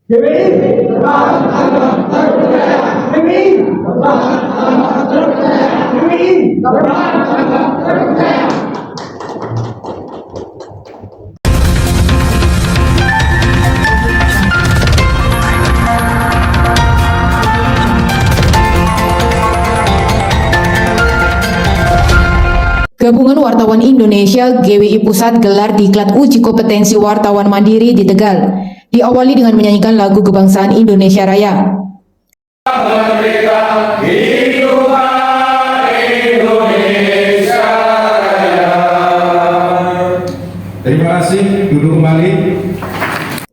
GWI Terbang Terpercaya. GWI Terbang Terpercaya. GWI Terbang Terpercaya. Gabungan Wartawan Indonesia GWI Pusat gelar diklat uji kompetensi wartawan mandiri di Tegal. Diawali dengan menyanyikan lagu kebangsaan Indonesia Raya. Merdeka, hiduplah Indonesia Raya. Terima kasih, duduk kembali.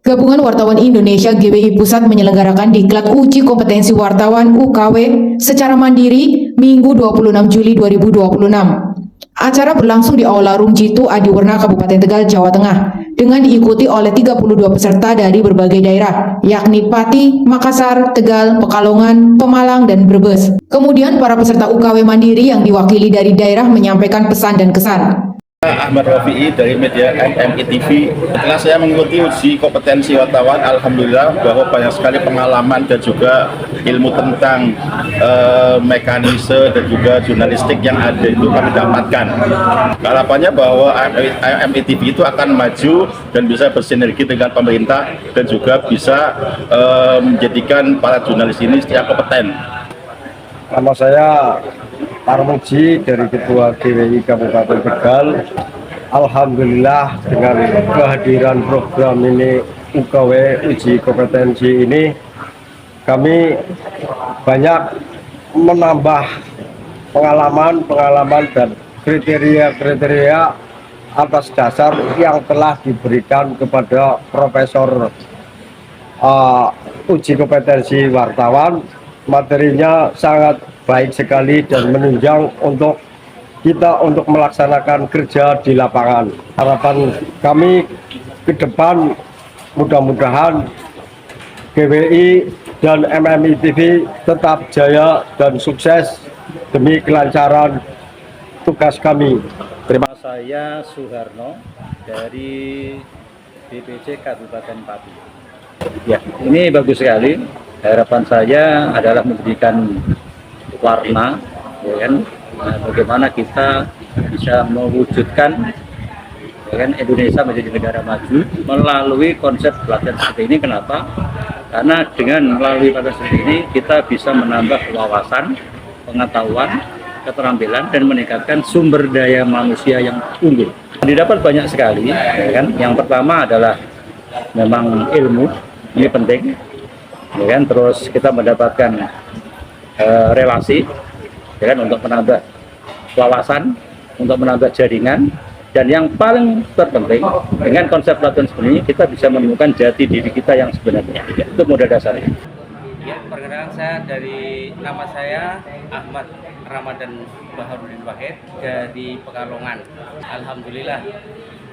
Gabungan Wartawan Indonesia GWI Pusat menyelenggarakan diklat uji kompetensi wartawan UKW secara mandiri Minggu 26 Juli 2026. Acara berlangsung di Aula Room Jitu Adiwerna Kabupaten Tegal, Jawa Tengah, dengan diikuti oleh 32 peserta dari berbagai daerah, yakni Pati, Makassar, Tegal, Pekalongan, Pemalang, dan Brebes. Kemudian para peserta UKW mandiri yang diwakili dari daerah menyampaikan pesan dan kesan. Ahmad Rafi'i dari media MMI TV. Setelah saya mengikuti uji kompetensi wartawan, alhamdulillah bahwa banyak sekali pengalaman dan juga ilmu tentang mekanisme dan juga jurnalistik yang ada itu kami dapatkan. Harapannya bahwa MMI TV itu akan maju dan bisa bersinergi dengan pemerintah dan juga bisa menjadikan para jurnalis ini secara kompeten. Nama saya Parmuji dari Ketua GWI Kabupaten Tegal. Alhamdulillah dengan kehadiran program ini UKW uji kompetensi ini kami banyak menambah pengalaman dan kriteria atas dasar yang telah diberikan kepada Profesor uji kompetensi wartawan. Materinya sangat baik sekali dan menunjang untuk kita untuk melaksanakan kerja di lapangan. Harapan kami ke depan mudah-mudahan GWI dan MMI TV tetap jaya dan sukses demi kelancaran tugas kami. Terima kasih. Saya Suharno dari DPC Kabupaten Pati. Ya, ini bagus sekali. Harapan saya adalah memberikan warna, ya kan, bagaimana kita bisa mewujudkan, ya kan, Indonesia menjadi negara maju melalui konsep pelatihan seperti ini. Kenapa? Karena dengan melalui pelatihan seperti ini kita bisa menambah wawasan, pengetahuan, keterampilan, dan meningkatkan sumber daya manusia yang unggul. Didapat banyak sekali, ya kan. Yang pertama adalah memang ilmu, ini penting. Ya kan, terus kita mendapatkan relasi, ya kan, untuk menambah wawasan, untuk menambah jaringan, dan yang paling terpenting dengan konsep pelatihan seperti ini kita bisa menemukan jati diri kita yang sebenarnya. Itu modal dasarnya. Ya, perkenalkan nama saya Ahmad Ramadan Baharudin Wahid dari Pekalongan. Alhamdulillah,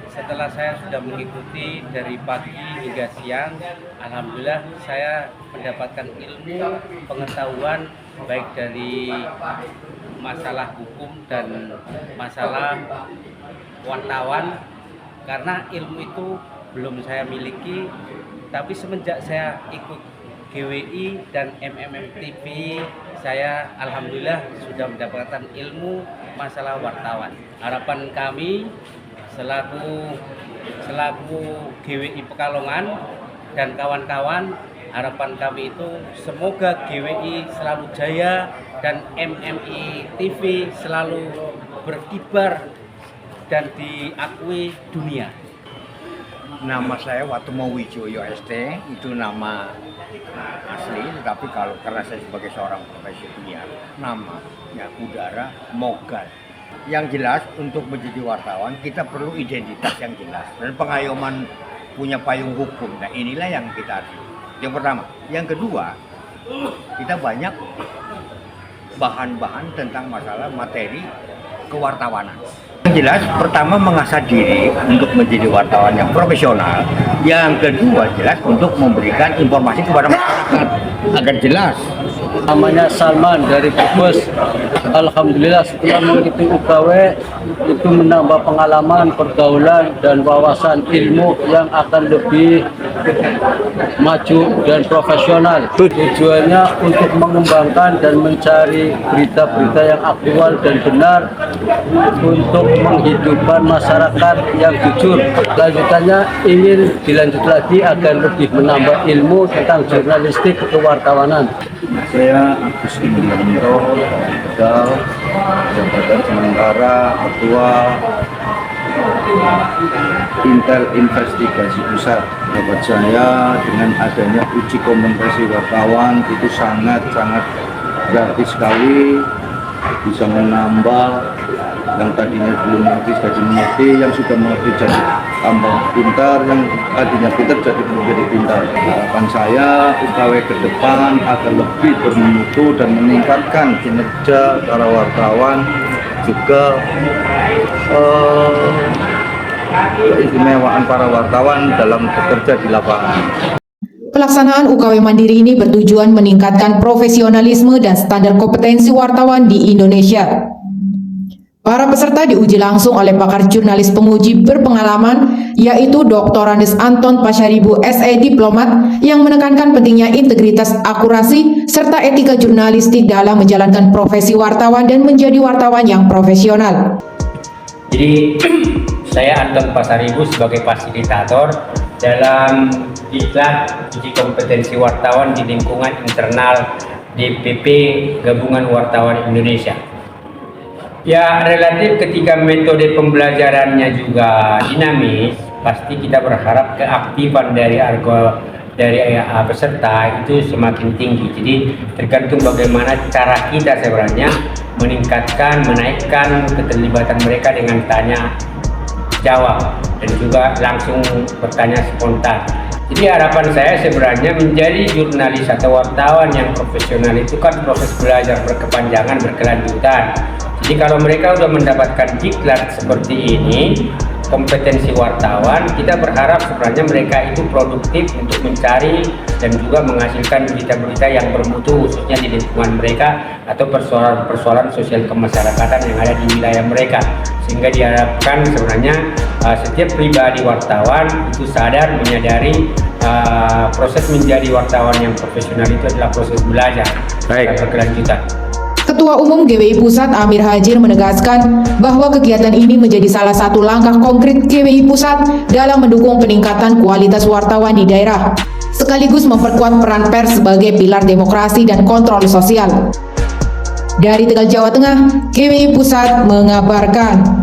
setelah saya sudah mengikuti dari pagi hingga siang, alhamdulillah saya mendapatkan ilmu, pengetahuan baik dari masalah hukum dan masalah wartawan, karena ilmu itu belum saya miliki, tapi semenjak saya ikut GWI dan MMI TV, saya alhamdulillah sudah mendapatkan ilmu masalah wartawan. Harapan kami selaku GWI Pekalongan dan kawan-kawan, harapan kami itu semoga GWI selalu jaya dan MMI TV selalu berkibar dan diakui dunia. Nama saya Watumo Wijoyo ST, itu nama asli, tetapi karena saya sebagai seorang profesi penyiar, namanya udara Mogal. Yang jelas untuk menjadi wartawan kita perlu identitas yang jelas dan pengayoman punya payung hukum. Nah inilah yang kita harus. Yang pertama. Yang kedua, kita banyak bahan-bahan tentang masalah materi kewartawanan. Yang jelas, pertama mengasah diri untuk menjadi wartawan yang profesional. Yang kedua, jelas untuk memberikan informasi kepada masyarakat agar jelas. Namanya Salman dari Brebes. Alhamdulillah setelah mengikuti UKW itu menambah pengalaman, pergaulan, dan wawasan ilmu yang akan lebih maju dan profesional. Tujuannya untuk mengembangkan dan mencari berita-berita yang aktual dan benar untuk menghidupkan masyarakat yang jujur. Lanjutannya ingin dilanjut lagi agar lebih menambah ilmu tentang jurnalistik kewartawanan. Saya Agus Indrianto, jabatan sementara Ketua Intel Investigasi Pusat. Dapat saya dengan adanya uji kompetensi wartawan itu sangat berarti sekali, bisa menambah yang tadinya belum mengerti jadi mengerti, yang sudah mengerti jadi tambah pintar, yang tadinya pintar jadi menjadi pintar. Harapan saya UKW ke depan agar lebih bermutu dan meningkatkan kinerja para wartawan, juga keistimewaan para wartawan dalam bekerja di lapangan. Pelaksanaan UKW Mandiri ini bertujuan meningkatkan profesionalisme dan standar kompetensi wartawan di Indonesia. Para peserta diuji langsung oleh pakar jurnalis penguji berpengalaman, yaitu Dr. Andes Anton Pasaribu SE Diplomat, yang menekankan pentingnya integritas, akurasi, serta etika jurnalistik dalam menjalankan profesi wartawan dan menjadi wartawan yang profesional. Jadi saya Anton Pasaribu sebagai fasilitator dalam diklat uji kompetensi wartawan di lingkungan internal DPP Gabungan Wartawan Indonesia. Ya, relatif ketika metode pembelajarannya juga dinamis, pasti kita berharap keaktifan dari peserta itu semakin tinggi. Jadi tergantung bagaimana cara kita sebenarnya meningkatkan, menaikkan keterlibatan mereka dengan tanya jawab dan juga langsung bertanya spontan. Jadi harapan saya sebenarnya menjadi jurnalis atau wartawan yang profesional itu kan proses belajar berkepanjangan, berkelanjutan. Jadi kalau mereka sudah mendapatkan diklat seperti ini, kompetensi wartawan, kita berharap sebenarnya mereka itu produktif untuk mencari dan juga menghasilkan berita-berita yang bermutu, khususnya di lingkungan mereka atau persoalan-persoalan sosial kemasyarakatan yang ada di wilayah mereka. Sehingga diharapkan sebenarnya setiap pribadi wartawan itu sadar, menyadari proses menjadi wartawan yang profesional itu adalah proses belajar dan berkelanjutan. Ketua Umum GWI Pusat Amir Hajir menegaskan bahwa kegiatan ini menjadi salah satu langkah konkret GWI Pusat dalam mendukung peningkatan kualitas wartawan di daerah, sekaligus memperkuat peran pers sebagai pilar demokrasi dan kontrol sosial. Dari Tegal, Jawa Tengah, GWI Pusat mengabarkan.